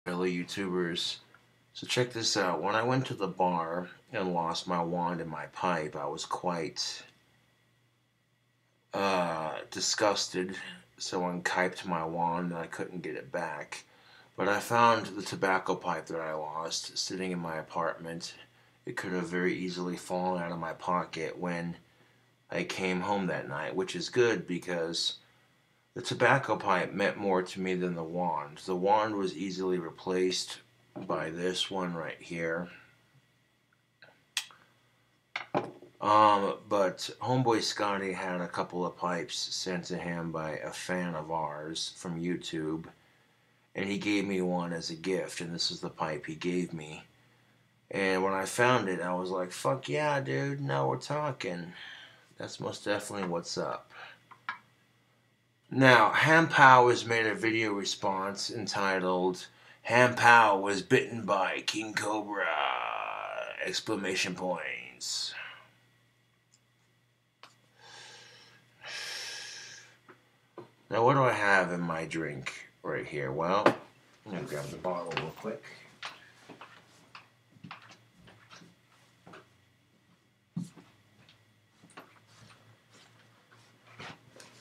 fellow YouTubers. So check this out. When I went to the bar and lost my wand and my pipe, I was quite disgusted. Someone kiped my wand and I couldn't get it back. But I found the tobacco pipe that I lost sitting in my apartment. It could have very easily fallen out of my pocket when I came home that night, which is good because the tobacco pipe meant more to me than the wand. The wand was easily replaced by this one right here. But homeboy Scotty had a couple of pipes sent to him by a fan of ours from YouTube, and he gave me one as a gift, and this is the pipe he gave me. And when I found it, I was like, fuck yeah, dude, now we're talking. That's most definitely what's up. Now, Hampow has made a video response entitled, Hampow was bitten by King Cobra! Exclamation points. Now, what do I have in my drink right here? Well, I'm going to grab the bottle real quick.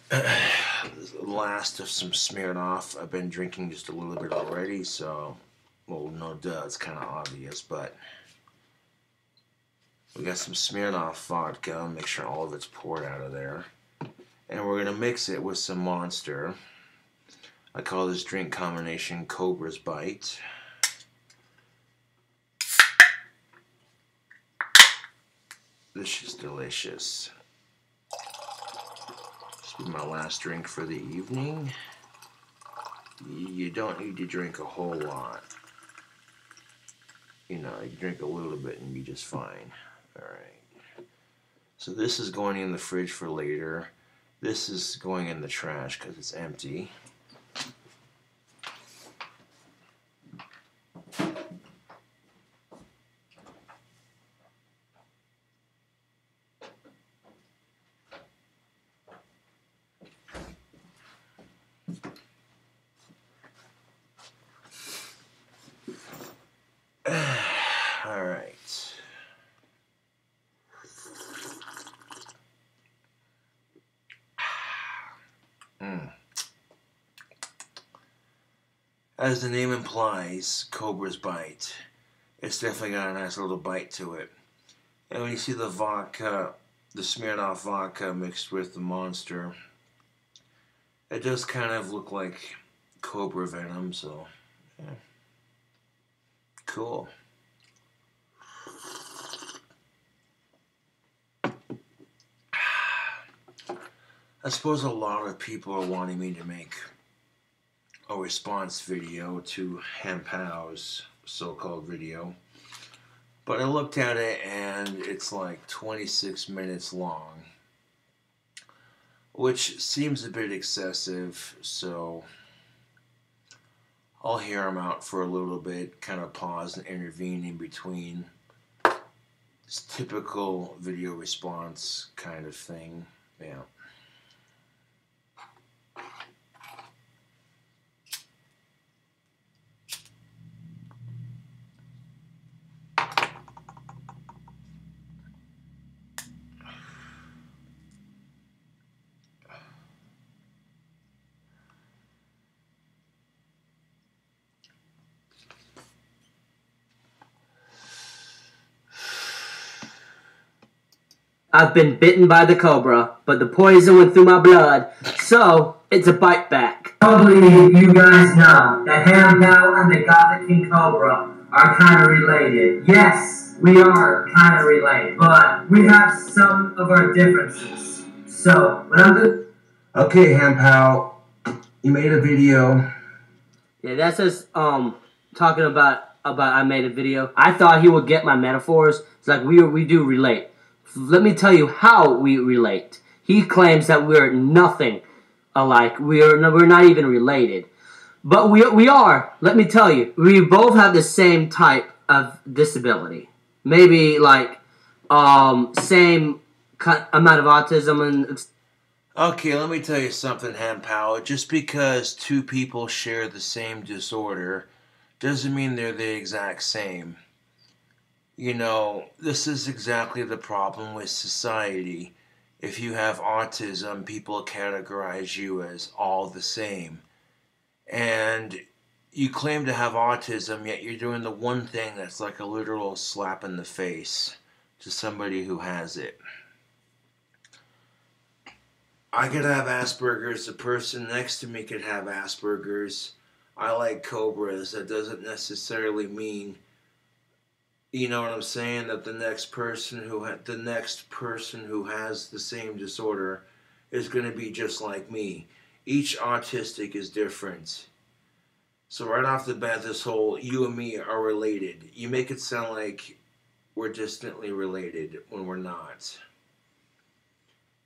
This is the last of some Smirnoff. I've been drinking just a little bit already, so, well, no duh, it's kind of obvious, but we got some Smirnoff vodka. Make sure all of it's poured out of there. And we're going to mix it with some Monster. I call this drink combination Cobra's Bite. This is delicious. This will be my last drink for the evening. You don't need to drink a whole lot. You know, you drink a little bit and be just fine. Alright. So this is going in the fridge for later. This is going in the trash because it's empty. All right. As the name implies, Cobra's Bite. It's definitely got a nice little bite to it. And when you see the vodka, the Smirnoff vodka mixed with the Monster, it does kind of look like Cobra venom, so yeah. Cool. I suppose a lot of people are wanting me to make a response video to Hampow's so-called video. But I looked at it and it's like 26 minutes long, which seems a bit excessive, so I'll hear him out for a little bit, kind of pause and intervene in between. It's typical video response kind of thing, yeah. I've been bitten by the cobra, but the poison went through my blood, so it's a bite back. Probably you guys know that Hampow and the Gothic King Cobra are kind of related. Yes, we are kind of related, but we have some of our differences. So, what I'm doing... Okay, Hampow, you made a video. Yeah, that's just, talking about I made a video. I thought he would get my metaphors. It's like, we do relate. Let me tell you how we relate. He claims that we're nothing alike. We're not even related. But we are. Let me tell you. We both have the same type of disability. Maybe like same amount of autism and... Okay, let me tell you something, Hampow. Just because two people share the same disorder doesn't mean they're the exact same. You know, this is exactly the problem with society. If you have autism, people categorize you as all the same. And you claim to have autism, yet you're doing the one thing that's like a literal slap in the face to somebody who has it. I could have Asperger's, the person next to me could have Asperger's. I like Cobras. That doesn't necessarily mean, you know what I'm saying, that the next person who has the same disorder is going to be just like me. Each autistic is different. So right off the bat, this whole you and me are related. You make it sound like we're distantly related when we're not.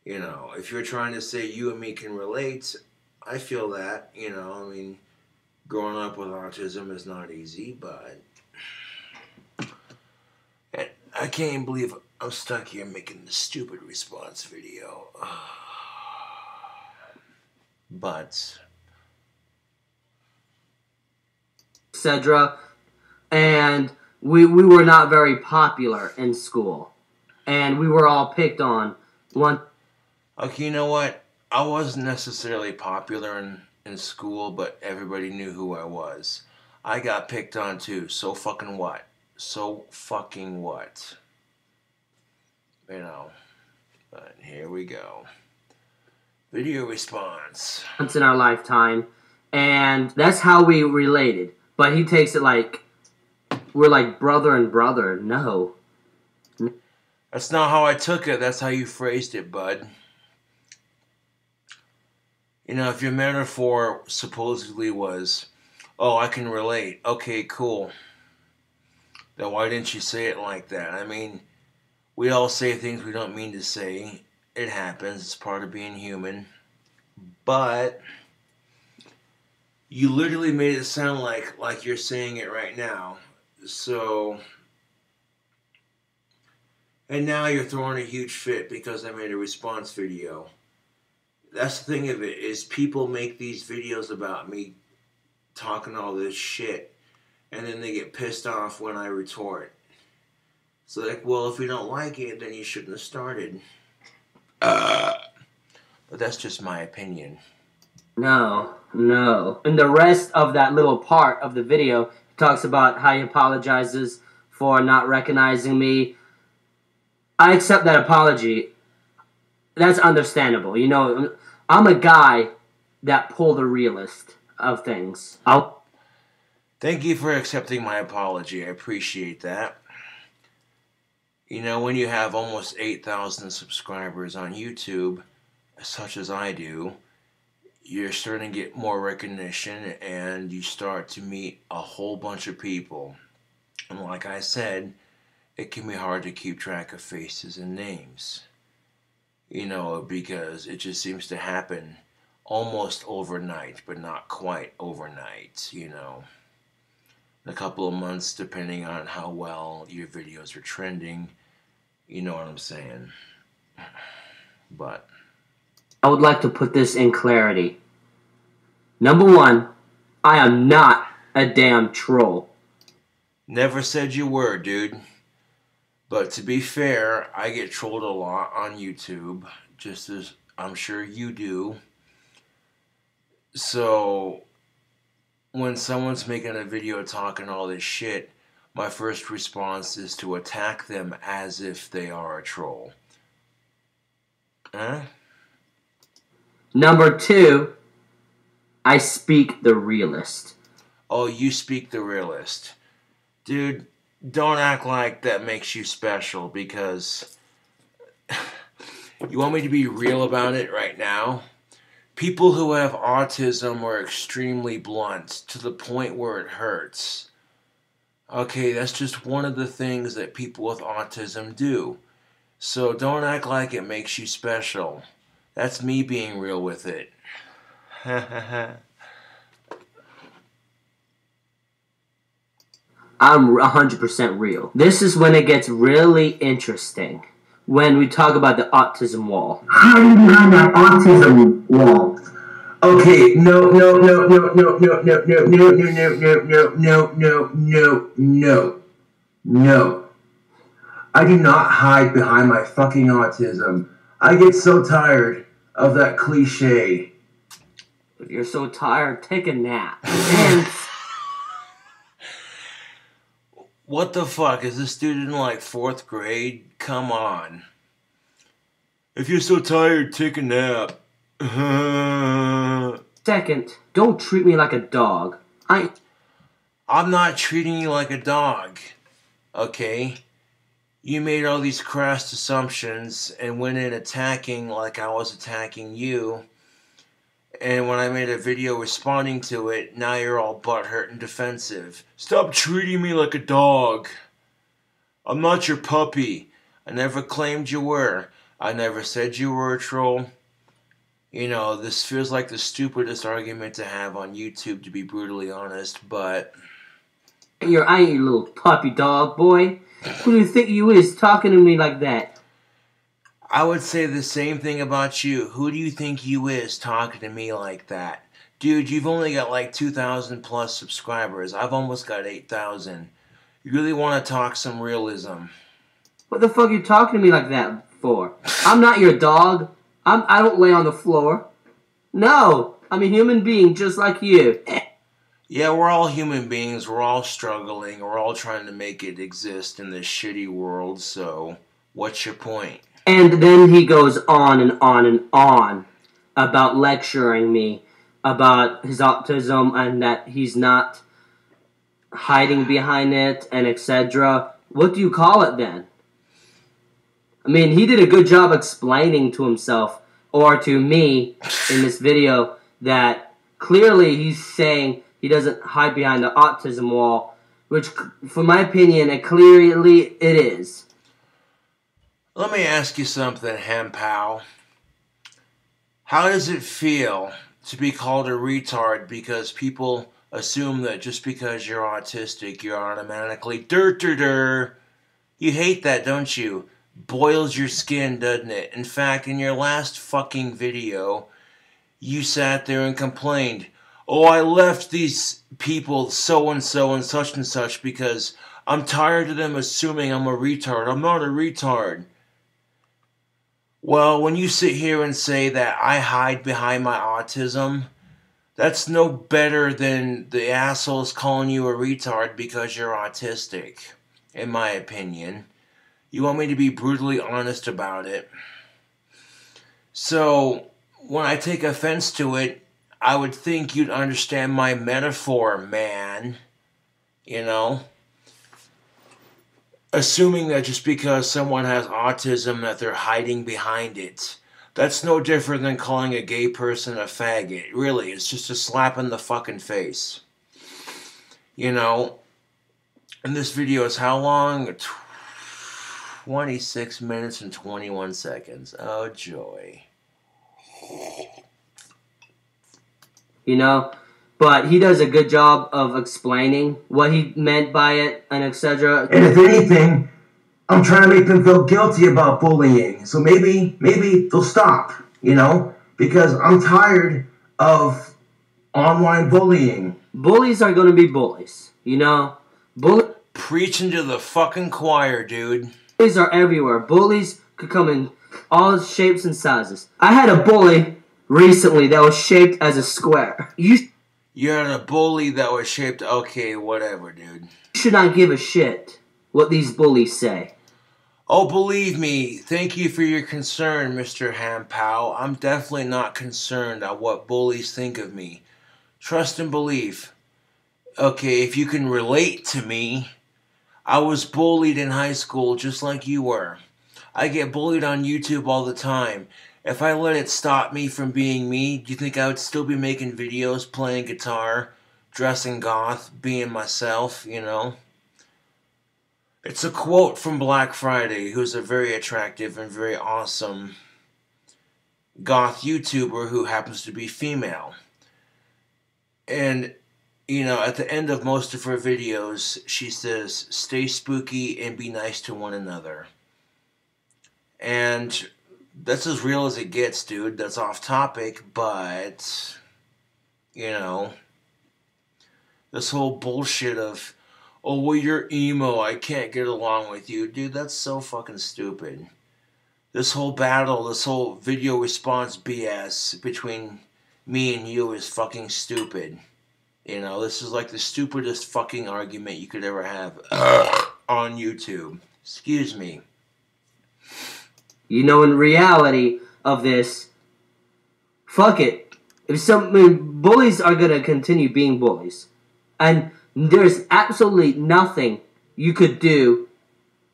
You know, if you're trying to say you and me can relate, I feel that, you know, I mean, growing up with autism is not easy, but I can't even believe I'm stuck here making this stupid response video. But etc. And we were not very popular in school. And we were all picked on. Okay, you know what? I wasn't necessarily popular in school, but everybody knew who I was. I got picked on too. So fucking what? So fucking what? You know. But here we go. Video response. Once in our lifetime. And that's how we related. But he takes it like we're like brother and brother. No. That's not how I took it. That's how you phrased it, bud. You know, if your metaphor supposedly was, oh, I can relate. Okay, cool. Then why didn't you say it like that? I mean, we all say things we don't mean to say. It happens. It's part of being human. But you literally made it sound like you're saying it right now. So, and now you're throwing a huge fit because I made a response video. That's the thing of it, is people make these videos about me talking all this shit, and then they get pissed off when I retort. It's like, well, if you don't like it, then you shouldn't have started. But that's just my opinion. No. And the rest of that little part of the video, he talks about how he apologizes for not recognizing me. I accept that apology. That's understandable. You know, I'm a guy that pulled the realist of things. Thank you for accepting my apology. I appreciate that. You know, when you have almost 8,000 subscribers on YouTube, such as I do, you're starting to get more recognition and you start to meet a whole bunch of people. And like I said, it can be hard to keep track of faces and names. You know, because it just seems to happen almost overnight, but not quite overnight, you know. In a couple of months, depending on how well your videos are trending, you know what I'm saying. But I would like to put this in clarity. Number one, I am not a damn troll. Never said you were, dude. But to be fair, I get trolled a lot on YouTube, just as I'm sure you do. So, when someone's making a video talking all this shit, my first response is to attack them as if they are a troll. Huh? Number two, I speak the realist. Oh, you speak the realist. Dude, don't act like that makes you special, because you want me to be real about it right now? People who have autism are extremely blunt to the point where it hurts. Okay, that's just one of the things that people with autism do. So don't act like it makes you special. That's me being real with it. I'm 100% real. This is when it gets really interesting. When we talk about the autism wall. Hiding behind that autism wall Okay, no, no, no, no, no, no, no, no, no, no, no, no, no, no, no, no, no. I do not hide behind my fucking autism. I get so tired of that cliche. If you're so tired, take a nap. And what the fuck? Is this dude in like 4th grade? Come on. If you're so tired, take a nap. second, don't treat me like a dog. I'm not treating you like a dog. Okay? You made all these crass assumptions and went in attacking like I was attacking you. And when I made a video responding to it, now you're all butthurt and defensive. Stop treating me like a dog. I'm not your puppy. I never claimed you were. I never said you were a troll. You know, this feels like the stupidest argument to have on YouTube, to be brutally honest, but... I ain't your little puppy dog, boy. Who do you think you is talking to me like that? I would say the same thing about you. Who do you think you is talking to me like that? Dude, you've only got like 2,000 plus subscribers. I've almost got 8,000. You really want to talk some realism? What the fuck are you talking to me like that for? I'm not your dog. I don't lay on the floor. No, I'm a human being just like you. Yeah, we're all human beings. We're all struggling. We're all trying to make it exist in this shitty world. So, what's your point? And then he goes on and on and on about lecturing me about his autism and that he's not hiding behind it and etc. What do you call it then? I mean, he did a good job explaining to himself or to me in this video that clearly he's saying he doesn't hide behind the autism wall, which, for my opinion, clearly it is. Let me ask you something, Ham-Pow. How does it feel to be called a retard because people assume that just because you're autistic, you're automatically dur-dur-dur? You hate that, don't you? Boils your skin, doesn't it? In fact, in your last fucking video, you sat there and complained, oh, I left these people so-and-so and such because I'm tired of them assuming I'm a retard. I'm not a retard. Well, when you sit here and say that I hide behind my autism, that's no better than the assholes calling you a retard because you're autistic, in my opinion. You want me to be brutally honest about it. So, when I take offense to it, I would think you'd understand my metaphor, man. You know? Assuming that just because someone has autism that they're hiding behind it. That's no different than calling a gay person a faggot. Really, it's just a slap in the fucking face. You know? And this video is how long? 26 minutes and 21 seconds. Oh, joy. You know? But he does a good job of explaining what he meant by it and etc. And if anything, I'm trying to make them feel guilty about bullying. So maybe they'll stop, you know? Because I'm tired of online bullying. Bullies are going to be bullies, you know? Preaching to the fucking choir, dude. Bullies are everywhere. Bullies could come in all shapes and sizes. I had a bully recently that was shaped as a square. You had a bully that was shaped... Okay, whatever, dude. You should not give a shit what these bullies say. Oh, believe me, thank you for your concern, Mr. Ham-Pow. I'm definitely not concerned at what bullies think of me. Trust and believe. Okay, if you can relate to me, I was bullied in high school just like you were. I get bullied on YouTube all the time. If I let it stop me from being me, do you think I would still be making videos, playing guitar, dressing goth, being myself, you know? It's a quote from Black Friday, who's a very attractive and very awesome goth YouTuber who happens to be female. And, you know, at the end of most of her videos, she says, stay spooky and be nice to one another. And that's as real as it gets, dude. That's off topic, but You know, this whole bullshit of, oh, well, you're emo, I can't get along with you. Dude, that's so fucking stupid. This whole battle, this whole video response BS between me and you is fucking stupid. You know, this is like the stupidest fucking argument you could ever have on YouTube. Excuse me. You know, in reality of this, fuck it. Bullies are gonna continue being bullies. And there's absolutely nothing you could do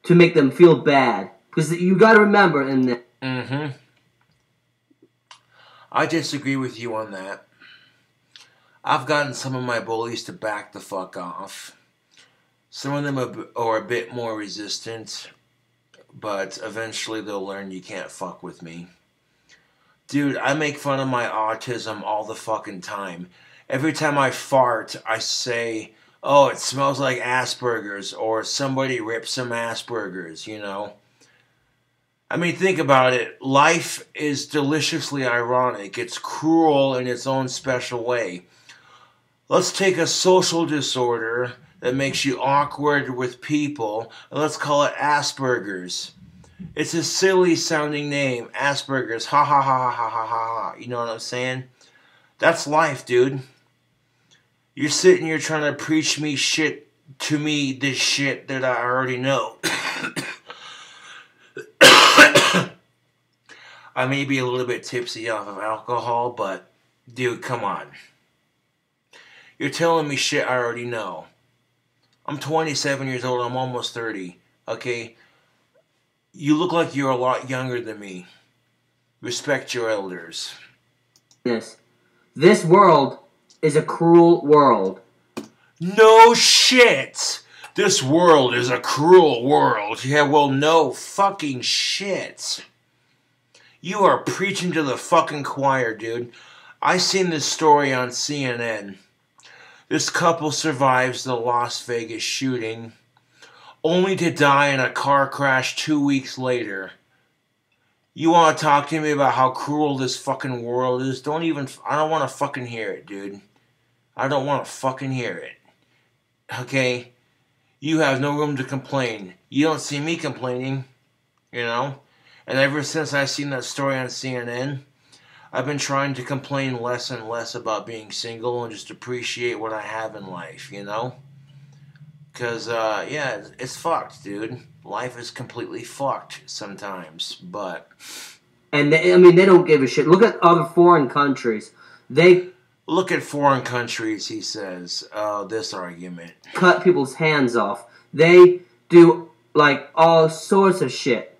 to make them feel bad. Because you gotta remember in the... Mm-hmm. I disagree with you on that. I've gotten some of my bullies to back the fuck off. Some of them are a bit more resistant, but eventually they'll learn you can't fuck with me. Dude, I make fun of my autism all the fucking time. Every time I fart, I say, oh, it smells like Asperger's, or somebody ripped some Asperger's, you know? I mean, think about it. Life is deliciously ironic. It's cruel in its own special way. Let's take a social disorder that makes you awkward with people, and let's call it Asperger's. It's a silly sounding name, Asperger's. Ha ha ha ha ha ha ha. You know what I'm saying? That's life, dude. You're sitting here trying to preach me shit to me, this shit that I already know. I may be a little bit tipsy off of alcohol, but dude, come on. You're telling me shit I already know. I'm 27 years old. I'm almost 30. Okay? You look like you're a lot younger than me. Respect your elders. This world is a cruel world. No shit! This world is a cruel world. Yeah, well, no fucking shit. You are preaching to the fucking choir, dude. I seen this story on CNN. This couple survives the Las Vegas shooting, only to die in a car crash 2 weeks later. You want to talk to me about how cruel this fucking world is? I don't want to fucking hear it, dude. I don't want to fucking hear it. Okay? You have no room to complain. You don't see me complaining, you know? And ever since I seen that story on CNN, I've been trying to complain less and less about being single and just appreciate what I have in life, you know? Because, yeah, it's fucked, dude. Life is completely fucked sometimes, but... And, they don't give a shit. Look at other foreign countries. They... Look at foreign countries, he says. This argument. Cut people's hands off. They do, like, all sorts of shit.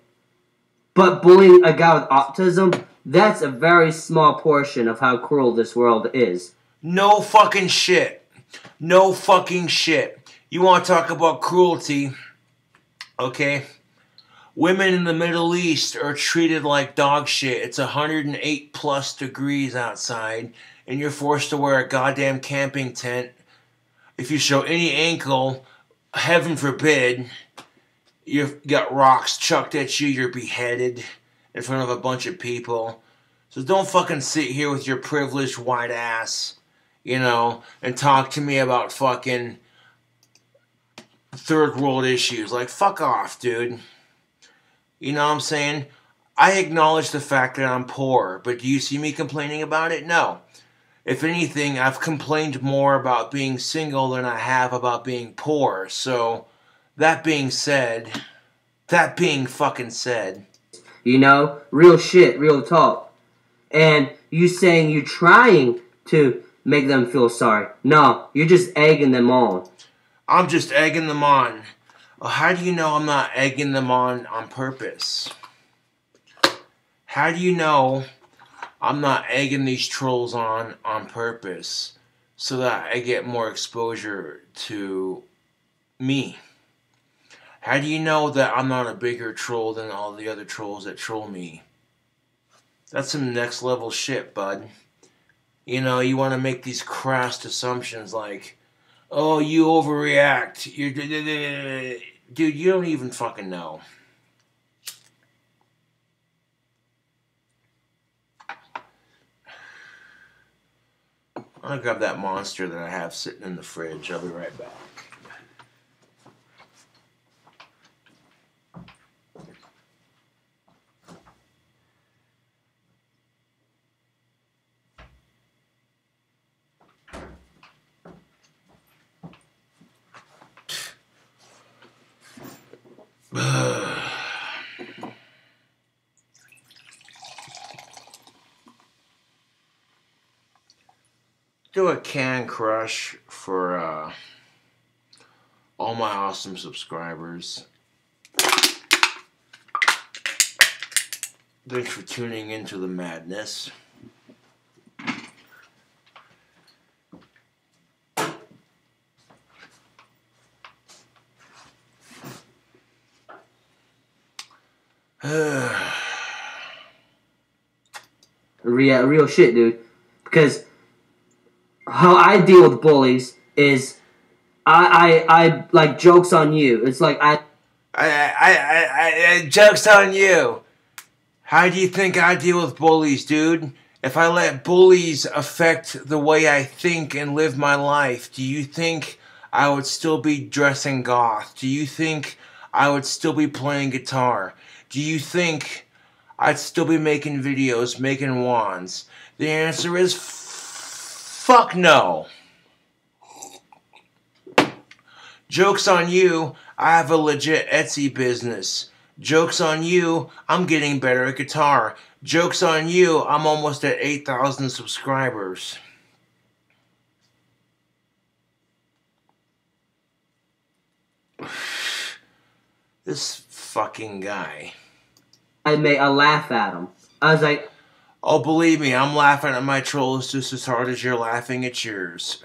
But bullying a guy with autism, that's a very small portion of how cruel this world is. No fucking shit. No fucking shit. You want to talk about cruelty, okay? Women in the Middle East are treated like dog shit. It's 108 plus degrees outside, and you're forced to wear a goddamn camping tent. If you show any ankle, heaven forbid, you've got rocks chucked at you, you're beheaded in front of a bunch of people. So don't fucking sit here with your privileged white ass, you know, and talk to me about fucking third world issues. Like, fuck off, dude. You know what I'm saying? I acknowledge the fact that I'm poor, but do you see me complaining about it? No. If anything, I've complained more about being single than I have about being poor. So, that being fucking said. You know? Real shit, real talk. And you saying you're trying to make them feel sorry. No, you're just egging them on. I'm just egging them on. Well, how do you know I'm not egging them on purpose? How do you know I'm not egging these trolls on purpose so that I get more exposure to me? How do you know that I'm not a bigger troll than all the other trolls that troll me? That's some next level shit, bud. You know, you want to make these crass assumptions like, oh, you overreact. Dude, you don't even fucking know. I'm gonna grab that monster that I have sitting in the fridge. I'll be right back. Do a can crush for all my awesome subscribers. Thanks for tuning into the madness. Real shit, dude. Because how I deal with bullies is I like jokes on you. It's like I joke's on you. How do you think I deal with bullies, dude? If I let bullies affect the way I think and live my life, do you think I would still be dressing goth? Do you think I would still be playing guitar? Do you think I'd still be making videos, making wands? The answer is fuck no. Joke's on you, I have a legit Etsy business. Joke's on you, I'm getting better at guitar. Joke's on you, I'm almost at 8,000 subscribers. This fucking guy. I laugh at him. I was like, oh, believe me, I'm laughing at my trolls just as hard as you're laughing at yours.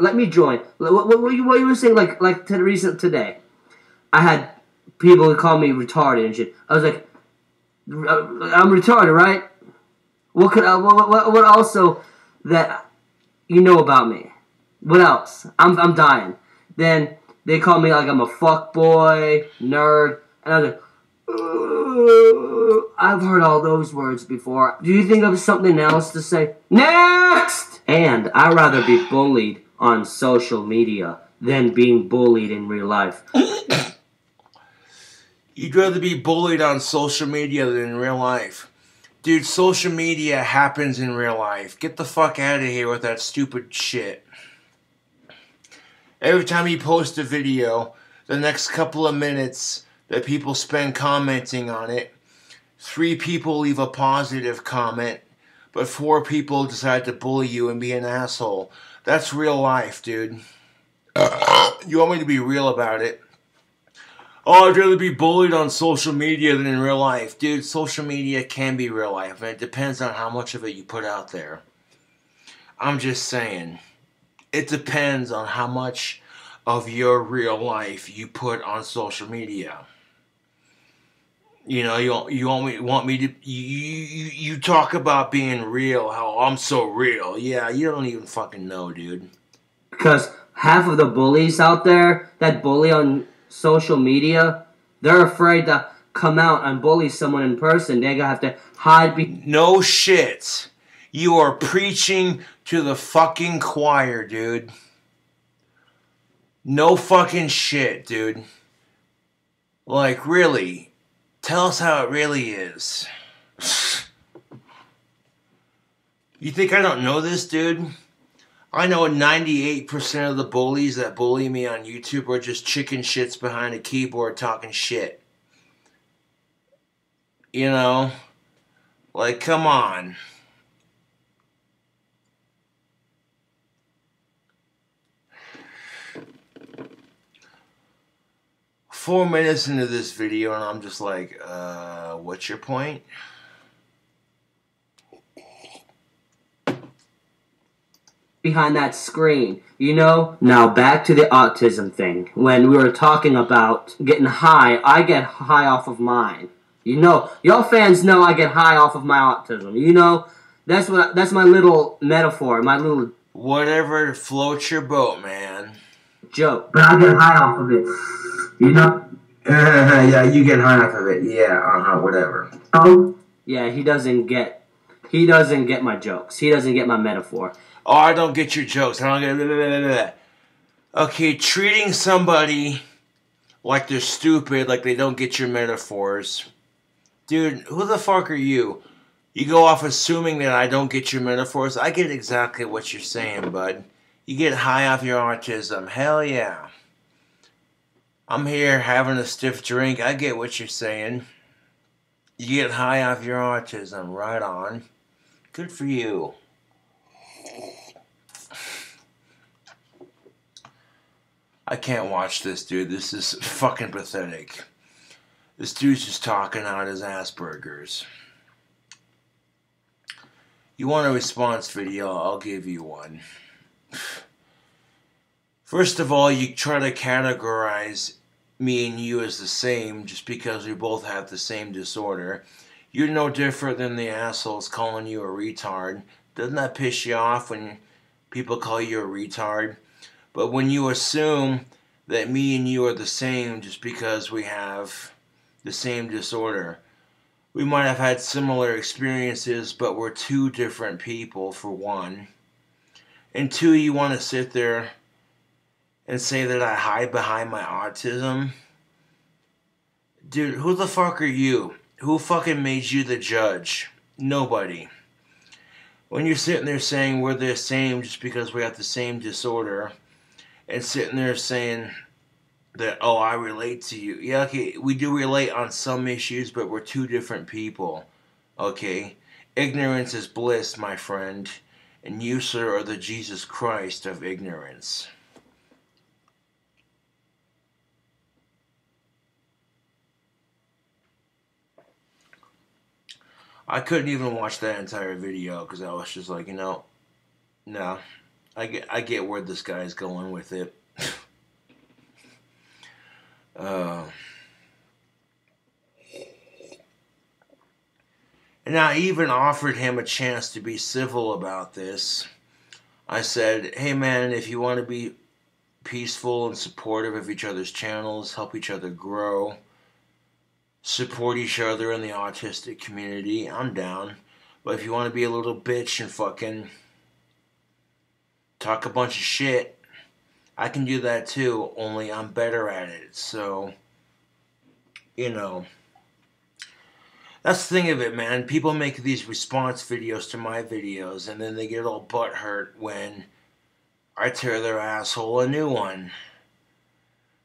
let me join. What you were saying, like today, I had people who call me retarded and shit. I was like, I'm retarded, right? What also that you know about me? What else? I'm dying. Then they call me like I'm a fuck boy, nerd, and I was like, I've heard all those words before. Do you think of something else to say? Next! And I'd rather be bullied on social media than being bullied in real life. You'd rather be bullied on social media than in real life. Dude, social media happens in real life. Get the fuck out of here with that stupid shit. Every time you post a video, the next couple of minutes that people spend commenting on it, 3 people leave a positive comment, but 4 people decide to bully you and be an asshole. That's real life, dude. You want me to be real about it? Oh, I'd rather be bullied on social media than in real life. Dude, social media can be real life, and it depends on how much of it you put out there. I'm just saying, it depends on how much of your real life you put on social media. You know, you want me to you talk about being real, how I'm so real. Yeah, you don't even fucking know, dude. Because half of the bullies out there that bully on social media, they're afraid to come out and bully someone in person. They're gonna have to hide. No shit. You are preaching to the fucking choir, dude. No fucking shit, dude. Like, really. Tell us how it really is. You think I don't know this, dude? I know 98% of the bullies that bully me on YouTube are just chicken shits behind a keyboard talking shit. You know? Like, come on. Four minutes into this video and I'm just like, what's your point? Behind that screen, you know? Now back to the autism thing. When we were talking about getting high, I get high off of mine. You know, y'all fans know I get high off of my autism. You know, that's my little metaphor, my little whatever floats your boat, man. Joke. But I get high off of it. You know? Yeah, you get high off of it. Yeah, whatever. Oh. Yeah, he doesn't get my jokes. He doesn't get my metaphor. Oh, I don't get your jokes. I don't get... Blah, blah, blah, blah. Okay, treating somebody like they're stupid, like they don't get your metaphors. Dude, who the fuck are you? You go off assuming that I don't get your metaphors. I get exactly what you're saying, bud. You get high off your autism. Hell yeah. I'm here having a stiff drink. I get what you're saying. You get high off your autism. Right on. Good for you. I can't watch this, dude. This is fucking pathetic. This dude's just talking out his Asperger's. You want a response video? I'll give you one. First of all, you try to categorize me and you as the same just because we both have the same disorder. You're no different than the assholes calling you a retard. Doesn't that piss you off when people call you a retard? But when you assume that me and you are the same just because we have the same disorder, we might have had similar experiences, but we're two different people, for one. And two, you want to sit there and say that I hide behind my autism? Dude, who the fuck are you? Who fucking made you the judge? Nobody. When you're sitting there saying we're the same just because we have the same disorder, and sitting there saying that, oh, I relate to you. Yeah, okay, we do relate on some issues, but we're two different people. Okay? Ignorance is bliss, my friend. And you, sir, are the Jesus Christ of ignorance. I couldn't even watch that entire video because I was just like, no. I get where this guy's going with it. And I even offered him a chance to be civil about this. I said, hey man, if you want to be peaceful and supportive of each other's channels, help each other grow, support each other in the autistic community, I'm down. But if you want to be a little bitch and fucking talk a bunch of shit, I can do that too, only I'm better at it. So, that's the thing of it, man. People make these response videos to my videos, and then they get all butthurt when I tear their asshole a new one.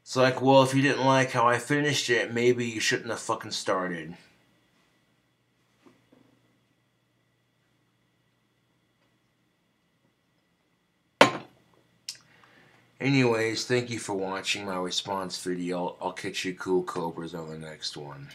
It's like, well, if you didn't like how I finished it, maybe you shouldn't have fucking started. Anyways, thank you for watching my response video. I'll catch you cool cobras on the next one.